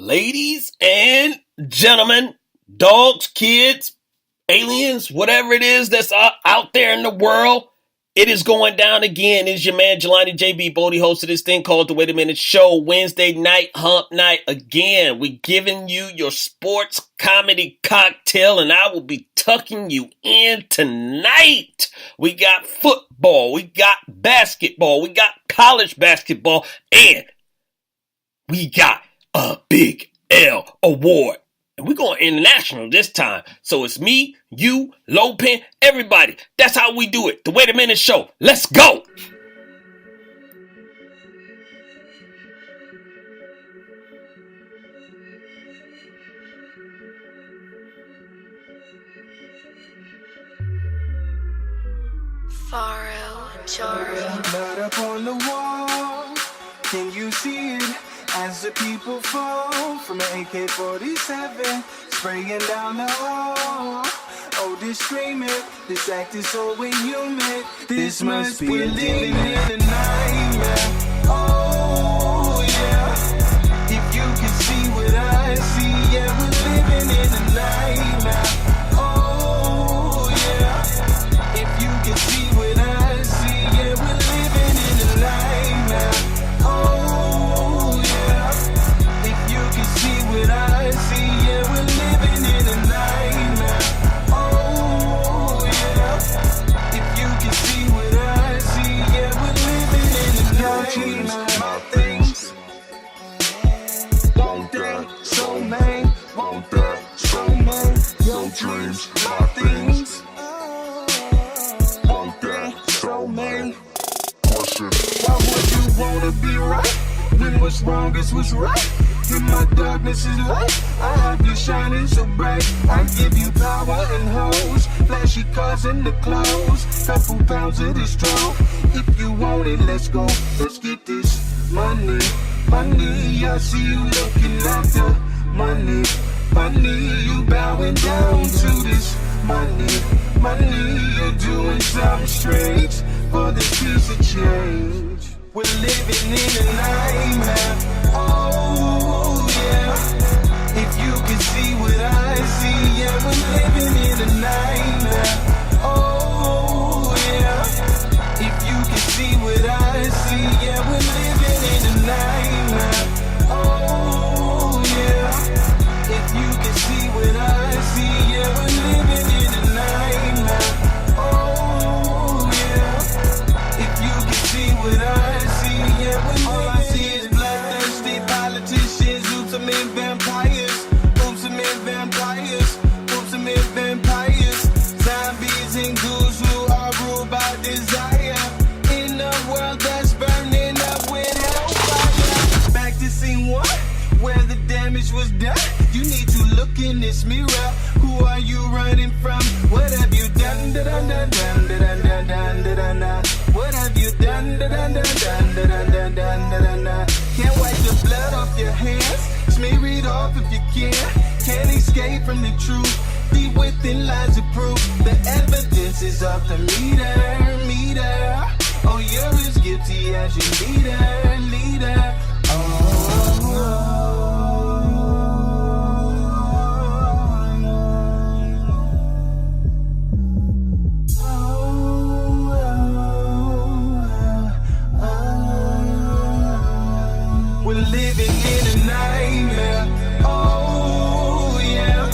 Ladies and gentlemen, dogs, kids, aliens, whatever it is that's out there in the world, it is going down again. It is your man, Jelani JB Bodie, host of this thing called The Wait a Minute Show. Wednesday night, hump night again. We're giving you your sports comedy cocktail, and I will be tucking you in tonight. We got football, we got basketball, we got college basketball, and we got a Big L award. And we're going international this time. So it's me, you, Lopin, everybody. That's how we do it. The Wait a Minute Show. Let's go. Faro, Joro. Blood up on the wall. Can you see it? As the people fall from an AK-47, spraying down the hall. Oh, this screaming, this act is so inhuman. This must be living in a nightmare. Oh, yeah. If you can see what I see, yeah, we're living in a nightmare. Oh, yeah. If you can see what I see, yeah, we're living in a nightmare. What I see, yeah, we're living in a nightmare. Oh, yeah. If you can see what I see, yeah, we're living in a nightmare. My things won't that so main, won't that so main. Your dreams, my things won't that so main. Why would you wanna be right when what's wrong is what's right? In my darkness is light, I have you shining so bright. I give you power and hoes, flashy cars and the clothes, couple pounds of this strong. If you want it, let's go, let's get this money. Money, I see you looking at the money. Money, you bowing down to this money. Money, you're doing something strange for this piece of change. We're living in a nightmare. Oh, yeah. If you can see what I see, yeah, we're living in a nightmare. Oh, yeah. If you can see what I see, yeah, we're living in a nightmare. Oh, yeah. If you can see what I see, yeah, we're living in a nightmare. Oh, yeah. If you can see what I see, yeah, all I see is bloodthirsty politicians, ultimate vampires, ultimate vampires, ultimate vampires, zombies and ghouls who are ruled by desire, in a world that's burning up with hellfire. Back to scene one, where the damage was done. You need to look in this mirror. Who are you running from? What have you done? What have you done? Can't wipe the blood off your hands. Smear it off if you can. Can't escape from the truth. Deep within lies of proof. The evidence is off the meter. Oh, you're as guilty as your leader. Oh. We're living in a nightmare. Oh, yeah.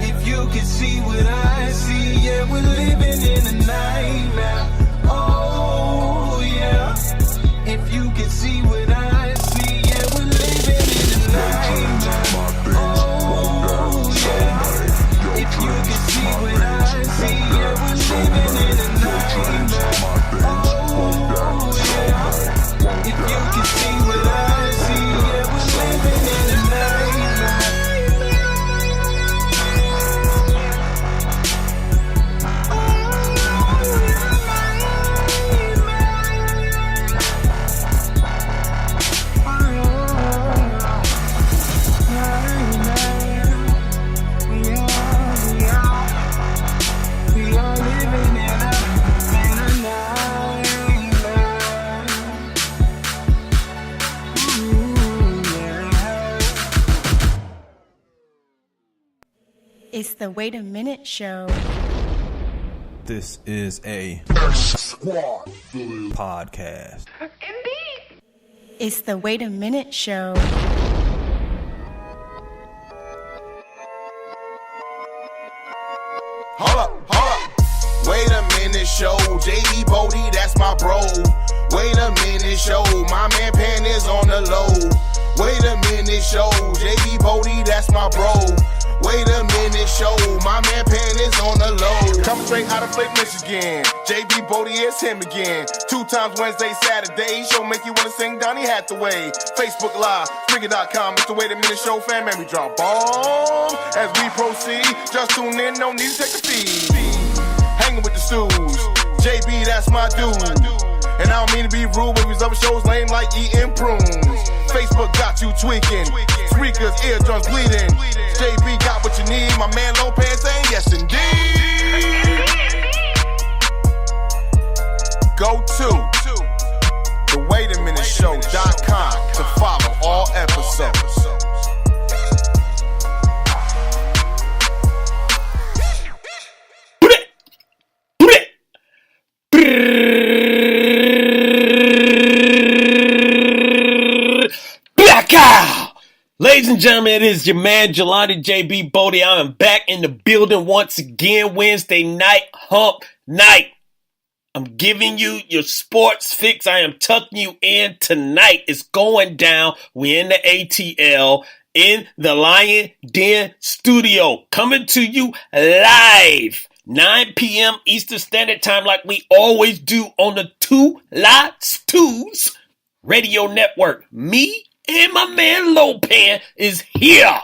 If you can see what I see, yeah, we're living in a nightmare. Oh, yeah. If you can see what I see, yeah, we're living in a nightmare. Oh, yeah. If you can see what I see, yeah, we're living in a nightmare. Oh, yeah. If you can see what I see, yeah, we're living in a nightmare. Oh, It's the Wait a Minute Show. This is a podcast. Indeed. It's the Wait a Minute Show. Hold up. Wait a minute, show. J.B. Bodie, that's my bro. Wait a minute, show. My man Pan is on the low. Wait a minute, show. J.B. Bodie, that's my bro. Wait a minute, show. My man Pan is on the low. Coming straight out of Flake, Michigan. J.B. Bodie is him again. 2 times Wednesday, Saturday. Show make you wanna sing Donny Hathaway. Facebook Live, Spreaker.com. It's the Wait a Minute Show. Fan, man, we drop bombs as we proceed. Just tune in, no need to take the feed. Hanging with the stews. JB, that's my dude. And I don't mean to be rude, but these other shows lame like eating prunes. Facebook got you tweaking. Speakers, eardrums bleeding. JB got what you need. My man Lopez saying yes indeed. Go to thewaitaminuteshow.com to follow all episodes. Ladies and gentlemen, it is your man Jelani JB Bodie. I am back in the building once again. Wednesday night, hump night. I'm giving you your sports fix. I am tucking you in tonight. It's going down. We're in the ATL in the Lion Den studio, coming to you live. 9 p.m. Eastern Standard Time, like we always do on the Two Lots Twos Radio Network. Me and my man Lopan is here.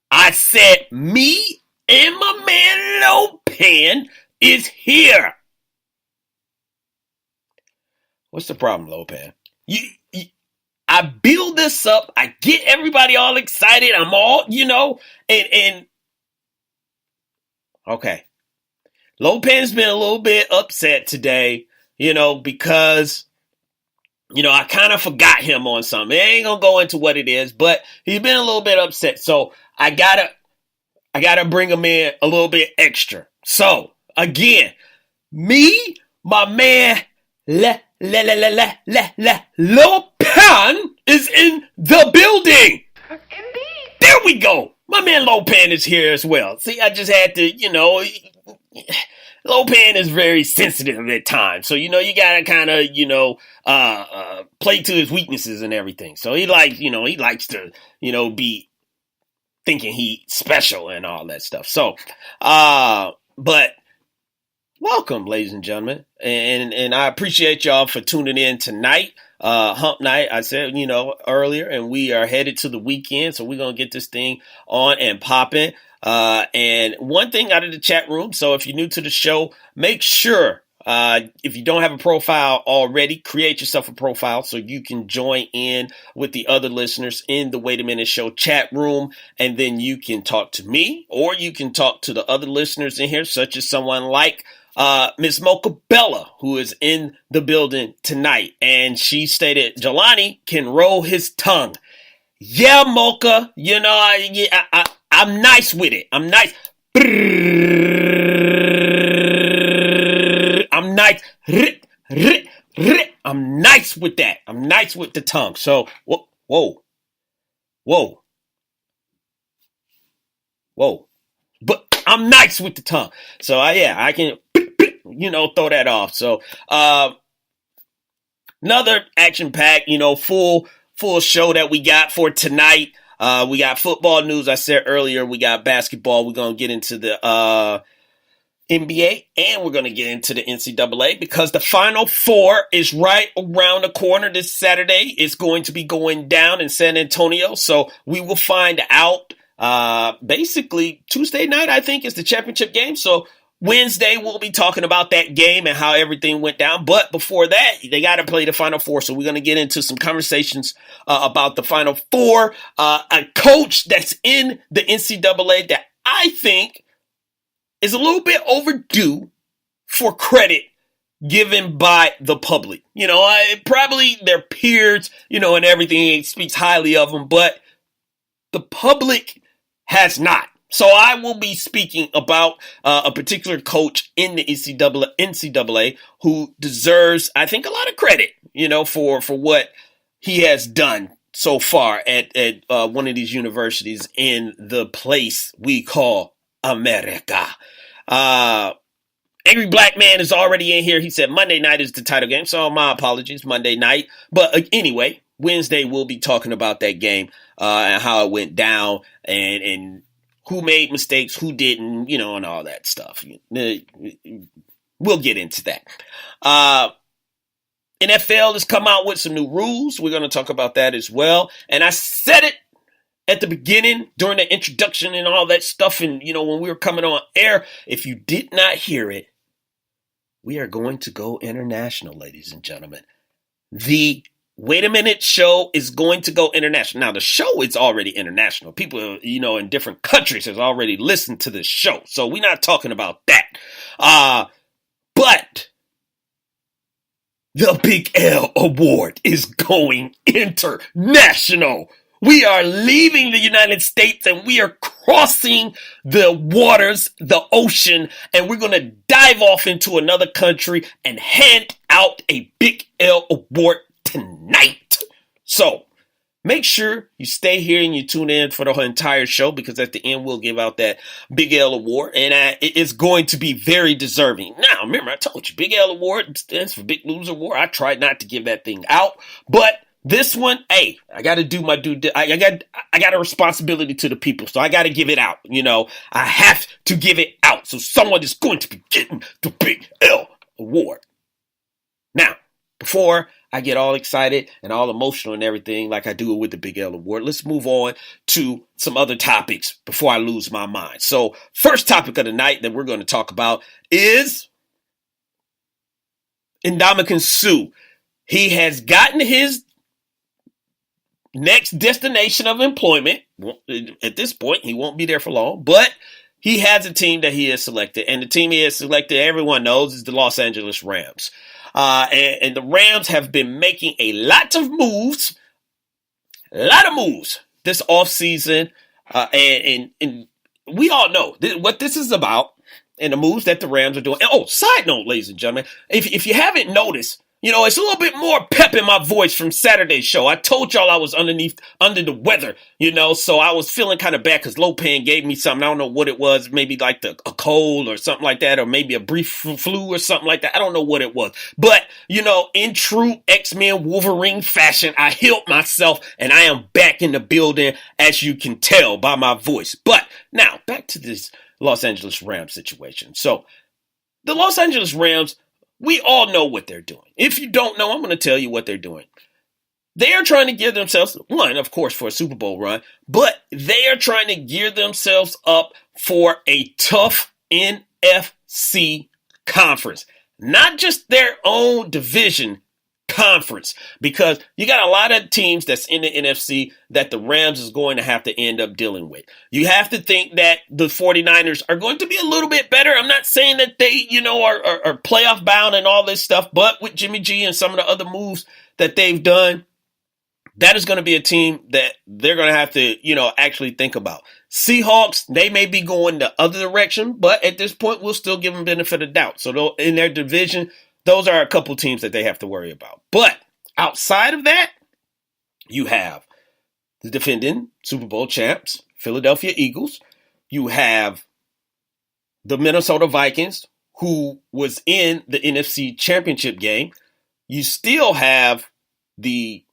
I said me and my man Lopan is here. What's the problem, Lopan? I build this up. I get everybody all excited. I'm all, and okay. Lopan's been a little bit upset today, because I kind of forgot him on something. I ain't gonna go into what it is, but he's been a little bit upset. So I gotta bring him in a little bit extra. So again, me, my man, Lopan is in the building. Indeed. There we go. My man Lopan is here as well. See, I just had to, Lopan is very sensitive at times. So, you gotta kind of, play to his weaknesses and everything. So he likes to, be thinking he's special and all that stuff. So, but welcome, ladies and gentlemen. And I appreciate y'all for tuning in tonight. Hump night, I said, earlier, and we are headed to the weekend. So we're going to get this thing on and popping. And one thing out of the chat room. So if you're new to the show, make sure, if you don't have a profile already, create yourself a profile so you can join in with the other listeners in the Wait a Minute Show chat room. And then you can talk to me, or you can talk to the other listeners in here, such as someone like Miss Mocha Bella, who is in the building tonight. And she stated, Jelani can roll his tongue. Yeah, Mocha, I'm nice with it. I'm nice. I'm nice. I'm nice with that. I'm nice with the tongue. So, whoa. But I'm nice with the tongue. So, I can, throw that off. So, another action-packed, full show that we got for tonight. We got football news. I said earlier, we got basketball. We're going to get into the NBA, and we're going to get into the NCAA because the Final Four is right around the corner this Saturday. It's going to be going down in San Antonio. So we will find out basically Tuesday night, I think, is the championship game. So Wednesday, we'll be talking about that game and how everything went down. But before that, they got to play the Final Four. So we're going to get into some conversations about the Final Four. A coach that's in the NCAA that I think is a little bit overdue for credit given by the public. Probably their peers, and everything speaks highly of them. But the public has not. So I will be speaking about a particular coach in the NCAA who deserves, I think, a lot of credit, for what he has done so far at one of these universities in the place we call America. Angry Black Man is already in here. He said Monday night is the title game, so my apologies, Monday night. But anyway, Wednesday we'll be talking about that game and how it went down and who made mistakes, who didn't, and all that stuff. We'll get into that. NFL has come out with some new rules. We're going to talk about that as well. And I said it at the beginning during the introduction and all that stuff. And, when we were coming on air, if you did not hear it, we are going to go international, ladies and gentlemen. The Wait a Minute show is going to go international. Now, the show is already international. People, in different countries have already listened to this show. So we're not talking about that. But the Big L Award is going international. We are leaving the United States and we are crossing the waters, the ocean, and we're going to dive off into another country and hand out a Big L Award tonight. So make sure you stay here and you tune in for the entire show, because at the end we'll give out that Big L Award, and it is going to be very deserving. Now, remember, I told you, Big L Award stands for Big Loser Award. I tried not to give that thing out, but this one, hey, I got to do my I got a responsibility to the people, so I got to give it out. I have to give it out. So someone is going to be getting the Big L Award. Now, before I get all excited and all emotional and everything like I do with the Big L Award, let's move on to some other topics before I lose my mind. So, first topic of the night that we're going to talk about is Ndamukong Suh. He has gotten his next destination of employment. At this point, he won't be there for long, but he has a team that he has selected, and the team he has selected, everyone knows, is the Los Angeles Rams. And the Rams have been making a lot of moves this offseason. And we all know what this is about and the moves that the Rams are doing. And, side note, ladies and gentlemen, if you haven't noticed, it's a little bit more pep in my voice from Saturday's show. I told y'all I was under the weather, so I was feeling kind of bad because Lopan gave me something. I don't know what it was, maybe like a cold or something like that, or maybe a brief flu or something like that. I don't know what it was. But, in true X-Men Wolverine fashion, I healed myself and I am back in the building, as you can tell by my voice. But now, back to this Los Angeles Rams situation. So, the Los Angeles Rams, we all know what they're doing. If you don't know, I'm going to tell you what they're doing. They are trying to gear themselves, one, of course, for a Super Bowl run, but they are trying to gear themselves up for a tough NFC conference. Not just their own division conference, because you got a lot of teams that's in the NFC that the Rams is going to have to end up dealing with. You have to think that the 49ers are going to be a little bit better. I'm not saying that they, are playoff bound and all this stuff, but with Jimmy G and some of the other moves that they've done, that is going to be a team that they're going to have to, actually think about. Seahawks, they may be going the other direction, but at this point, we'll still give them benefit of doubt. So in their division, those are a couple teams that they have to worry about. But outside of that, you have the defending Super Bowl champs, Philadelphia Eagles. You have the Minnesota Vikings, who was in the NFC Championship game. You still have the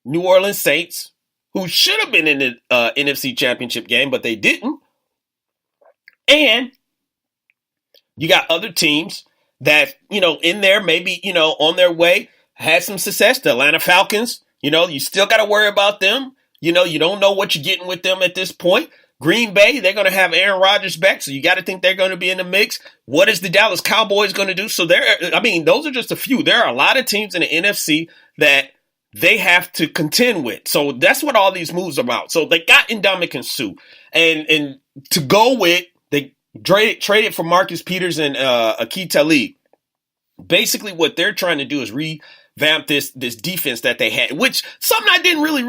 New Orleans Saints, who should have been in the NFC Championship game, but they didn't. And you got other teams that, in there, maybe, on their way, had some success. The Atlanta Falcons, you still got to worry about them. You don't know what you're getting with them at this point. Green Bay, they're going to have Aaron Rodgers back, so you got to think they're going to be in the mix. What is the Dallas Cowboys going to do? So those are just a few. There are a lot of teams in the NFC that they have to contend with. So that's what all these moves are about. So they got Ndamukong Suh. And to go with, they traded for Marcus Peters and Aqib Talib. Basically, what they're trying to do is revamp this defense that they had, which something I didn't really